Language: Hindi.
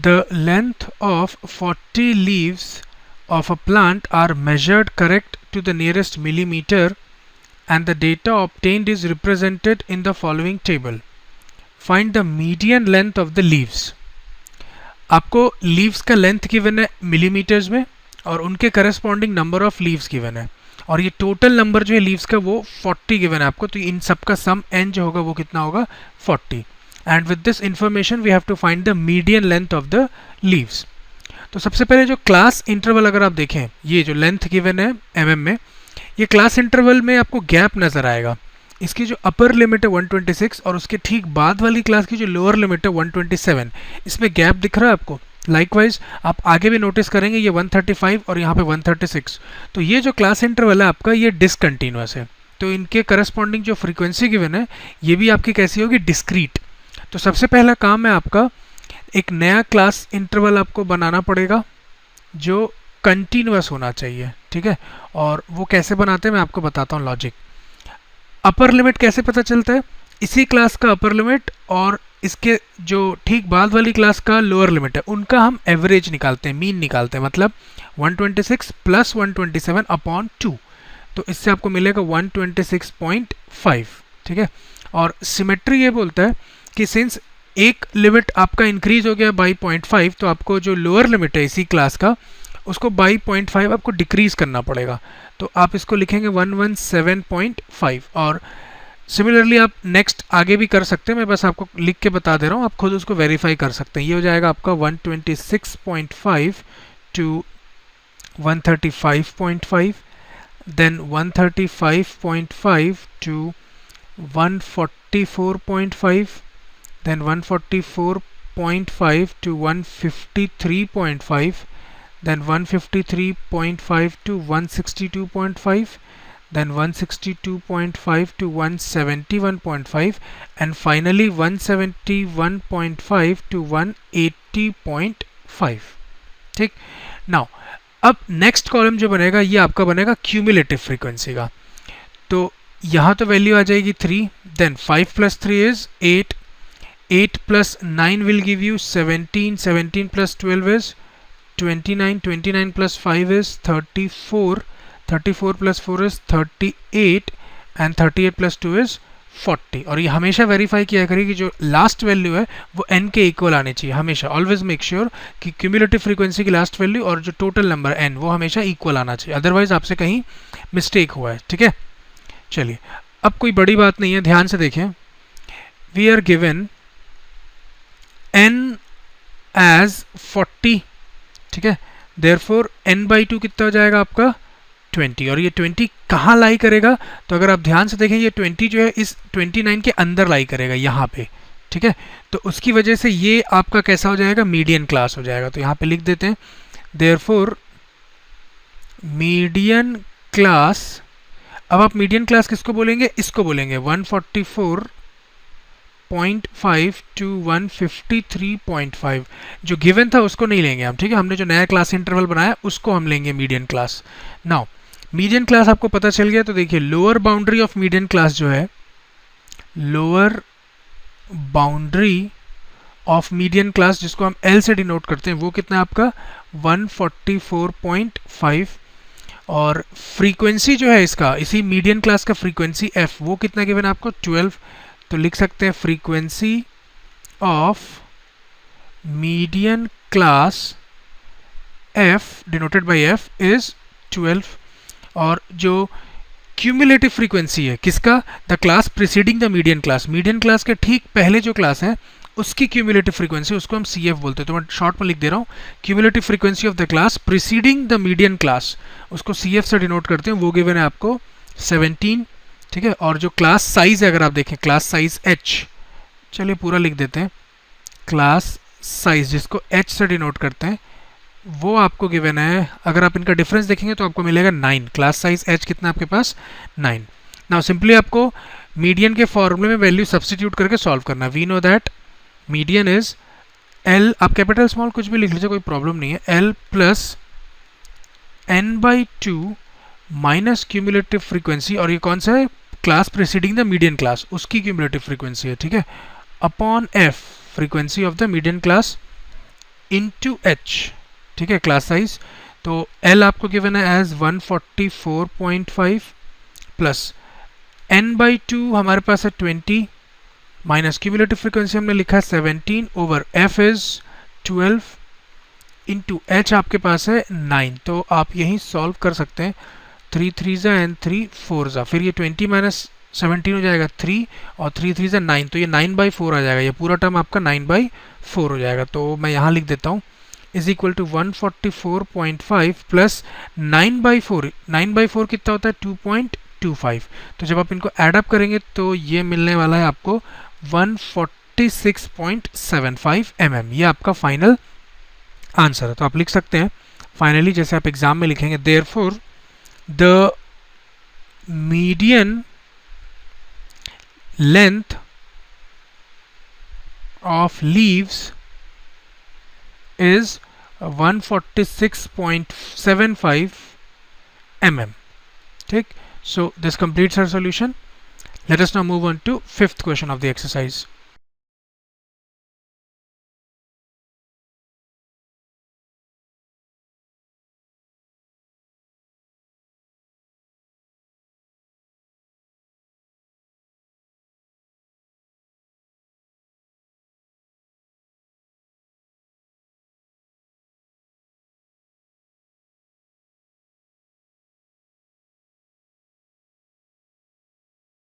The length of 40 leaves of a plant are measured correct to the nearest millimeter and the data obtained is represented in the following table. Find the median length of the leaves. आपको लीव्स का लेंथ गिवन है मिलीमीटर्स में और उनके corresponding number of leaves given है और ये टोटल नंबर जो है लीव्स का वो 40 गिवन है आपको, तो इन सब का सम n जो होगा वो कितना होगा 40. And with this information we have to find the median length of the leaves. तो सबसे पहले जो क्लास इंटरवल अगर आप देखें, ये जो लेंथ गिवन है mm में, ये क्लास इंटरवल में आपको गैप नजर आएगा. इसकी जो अपर लिमिट है 126 और उसके ठीक बाद वाली क्लास की जो लोअर लिमिट है 127, इसमें गैप दिख रहा है आपको. लाइकवाइज आप आगे भी नोटिस करेंगे ये 135 और यहाँ पे 136. तो ये जो क्लास इंटरवल है आपका ये डिसकंटिन्यूअस है, तो इनके करस्पॉन्डिंग जो फ्रीक्वेंसी गिवन है ये भी आपकी कैसी होगी, डिस्क्रीट. तो सबसे पहला काम है आपका एक नया क्लास इंटरवल आपको बनाना पड़ेगा जो कंटिन्यूअस होना चाहिए, ठीक है. और वो कैसे बनाते हैं मैं आपको बताता हूँ लॉजिक. अपर लिमिट कैसे पता चलता है, इसी क्लास का अपर लिमिट और इसके जो ठीक बाद वाली क्लास का लोअर लिमिट है उनका हम एवरेज निकालते हैं, मीन निकालते हैं. मतलब 126 प्लस 127 अपॉन 2, तो इससे आपको मिलेगा 126.5, ठीक है. और सिमेट्री ये बोलता है कि सिंस एक लिमिट आपका इंक्रीज हो गया बाई 0.5, तो आपको जो लोअर लिमिट है इसी क्लास का उसको बाई 0.5 आपको डिक्रीज करना पड़ेगा. तो आप इसको लिखेंगे 117.5. और सिमिलरली आप नेक्स्ट आगे भी कर सकते हैं, मैं बस आपको लिख के बता दे रहा हूँ, आप खुद उसको वेरीफाई कर सकते हैं. ये हो जाएगा आपका 126.5 to 135.5, then 135.5 to 144.5, then 144.5 to 153.5, then 153.5 to 162.5, then 162.5 to 171.5, and finally 171.5 to 180.5. ठीक. नाउ अब नेक्स्ट कॉलम जो बनेगा ये आपका बनेगा क्यूमुलेटिव फ्रीक्वेंसी का. तो यहाँ तो वैल्यू आ जाएगी 3, then 5 plus 3 is 8, 8 plus 9 will give you 17, 17 plus 12 is 29, 29 plus 5 is 34, 34 plus 4 is 38 and 38 plus 2 is 40. और ये हमेशा वेरीफाई किया करिए कि जो लास्ट वैल्यू है वो n के इक्वल आने चाहिए. हमेशा ऑलवेज मेक श्योर कि क्यूमुलेटिव फ्रीक्वेंसी की लास्ट वैल्यू और जो टोटल नंबर n वो हमेशा इक्वल आना चाहिए, अदरवाइज आपसे कहीं मिस्टेक हुआ है, ठीक है. चलिए अब कोई बड़ी बात नहीं है, ध्यान से देखें. We are given n as 40, ठीक है. देयरफॉर n by 2 कितना हो जाएगा आपका 20. और ये 20 कहाँ लाई करेगा, तो अगर आप ध्यान से देखें ये 20 जो है इस 29 के अंदर लाई करेगा यहाँ पे, ठीक है. तो उसकी वजह से ये आपका कैसा हो जाएगा, मीडियन क्लास हो जाएगा. तो यहाँ पे लिख देते हैं देयरफॉर मीडियन क्लास. अब आप मीडियन क्लास किसको बोलेंगे, इसको बोलेंगे 144.5 टू 153.5. जो गिवन था उसको नहीं लेंगे हम, ठीक है. हमने जो नया क्लास इंटरवल बनाया उसको हम लेंगे median class. Now median class आपको पता चल गया, तो देखिए lower boundary of median class जो है, lower boundary of median class जिसको हम L से डिनोट करते हैं वो कितना है आपका 144.5. और फ्रीक्वेंसी जो है इसका, इसी मीडियन क्लास का फ्रीक्वेंसी f वो कितना गिवन है आपको 12. तो लिख सकते हैं frequency of median class f denoted by f is 12. और जो क्यूमुलेटिव फ्रीक्वेंसी है किसका, the class preceding the median class, median class के ठीक पहले जो क्लास है उसकी क्यूमुलेटिव फ्रीक्वेंसी, उसको हम CF बोलते हैं. तो मैं शॉर्ट में लिख दे रहा हूँ cumulative frequency of the class preceding the median class, उसको CF से डिनोट करते हैं. वो गिवन है आपको 17, ठीक है. और जो क्लास साइज है अगर आप देखें क्लास साइज H, चलिए पूरा लिख देते हैं, क्लास साइज जिसको H से डिनोट करते हैं वो आपको गिवन है. अगर आप इनका डिफरेंस देखेंगे तो आपको मिलेगा 9. क्लास साइज H कितना आपके पास 9. नाउ सिंपली आपको मीडियन के फॉर्मूले में वैल्यू सब्स्टिट्यूट करके सॉल्व करना. We know that median is L, आप कैपिटल स्मॉल कुछ भी लिख लीजिए कोई प्रॉब्लम नहीं है, L plus n/2 minus cumulative frequency, और ये कौन सा है, class preceding the median class उसकी क्यूमुलेटिव फ्रीक्वेंसी है, ठीक है, upon f frequency of the median class. Into H, ठीक है, क्लास साइज। तो एल आपको गिवन है एज 144.5 प्लस n बाई 2 हमारे पास है 20 माइनस क्यूमुलेटिव फ्रीक्वेंसी हमने लिखा है 17 over f is 12 into h आपके पास है 9। तो आप यही सॉल्व कर सकते हैं, 3 3 ज़ा एंड 3 4 ज़ा, फिर ये 20 माइनस 17 हो जाएगा 3 और 3 3 ज़ा 9, तो ये 9/4 आ जाएगा, ये पूरा टर्म आपका 9/4 हो जाएगा। तो मैं यहाँ लिख देता हूँ इज इक्वल टू 144.5 प्लस 9/4, 9/4 कितना होता है 2.25। तो जब आप इनको एड अप करेंगे तो ये मिलने वाला है आपको 146.75 mm, ये आपका फाइनल आंसर है। तो आप लिख सकते हैं फाइनली, जैसे आप एग्जाम में लिखेंगे, therefore the median length of leaves is 146.75 mm. ठीक, so this completes our solution. Let us now move on to fifth question of the exercise.